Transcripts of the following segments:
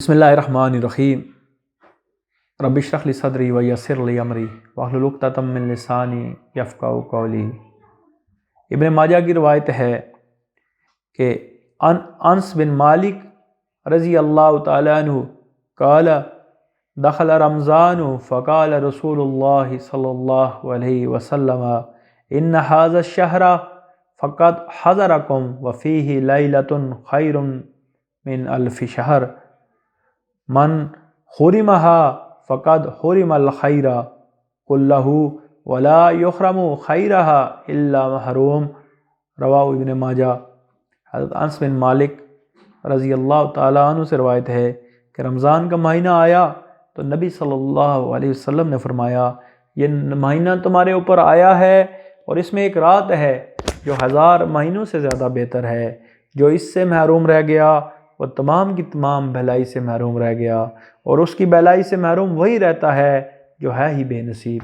بسم اللہ الرحمن الرحیم رب اشرح لی صدری ویسر لی امری واحلل عقدۃ من لسانی یفقہوا قولی۔ ابن ماجہ کی روایت ہے کہ انس بن مالک رضی اللہ تعالیٰ عنہ قال دخل رمضان فقال رسول اللہ صلی اللہ علیہ وسلم ان هذا الشہر فقد حضرکم وفیہ لیلۃ خیر من الف شہر من حرمها فقد حرم الخیر کلہ ولا یحرم خیرها الا محروم۔ رواہ ابن ماجہ۔ حضرت انس بن مالک رضی اللہ تعالیٰ عنہ سے روایت ہے کہ رمضان کا مہینہ آیا تو نبی صلی اللہ علیہ وسلم نے فرمایا یہ مہینہ تمہارے اوپر آیا ہے اور اس میں ایک رات ہے جو 1000 مہینوں سے زیادہ بہتر ہے۔ جو اس سے محروم رہ گیا وہ تمام کی تمام بھلائی سے محروم رہ گیا، اور اس کی بھلائی سے محروم وہی رہتا ہے جو ہے ہی بے نصیب۔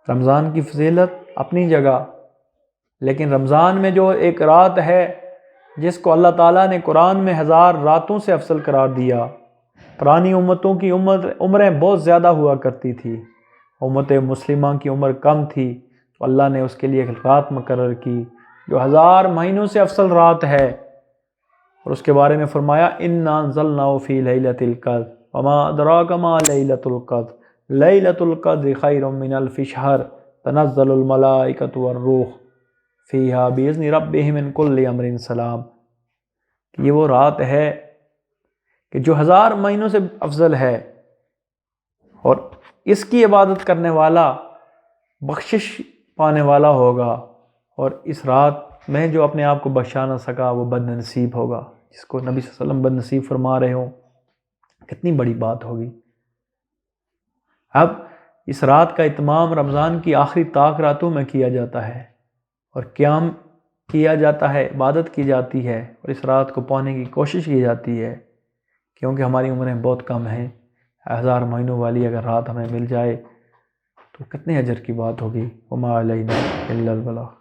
رمضان کی فضیلت اپنی جگہ، لیکن رمضان میں جو ایک رات ہے جس کو اللہ تعالیٰ نے قرآن میں 1000 راتوں سے افضل قرار دیا۔ پرانی امتوں کی عمریں بہت زیادہ ہوا کرتی تھی، امت مسلمہ کی عمر کم تھی، تو اللہ نے اس کے لیے ایک رات مقرر کی جو 1000 مہینوں سے افضل رات ہے، اور اس کے بارے میں فرمایا انا انزلناہ فی لیلۃ القدر وما ادراک ما لیلۃ القدر لیلۃ القدر خیر من الف شہر تنزل الملائکۃ والروح فیہا باذن ربہم من کل امر سلام۔ یہ وہ رات ہے کہ جو 1000 مہینوں سے افضل ہے، اور اس کی عبادت کرنے والا بخشش پانے والا ہوگا، اور اس رات میں جو اپنے آپ کو بخشا نہ سکا وہ بد نصیب ہوگا، جس کو نبی صلی اللہ علیہ وسلم بد نصیب فرما رہے ہوں۔ کتنی بڑی بات ہوگی۔ اب اس رات کا اہتمام رمضان کی آخری طاق راتوں میں کیا جاتا ہے، اور قیام کیا جاتا ہے، عبادت کی جاتی ہے، اور اس رات کو پانے کی کوشش کی جاتی ہے، کیونکہ ہماری عمریں بہت کم ہیں۔ 1000 مہینوں والی اگر رات ہمیں مل جائے تو کتنے اجر کی بات ہوگی۔ وما علینا الا البلاغ۔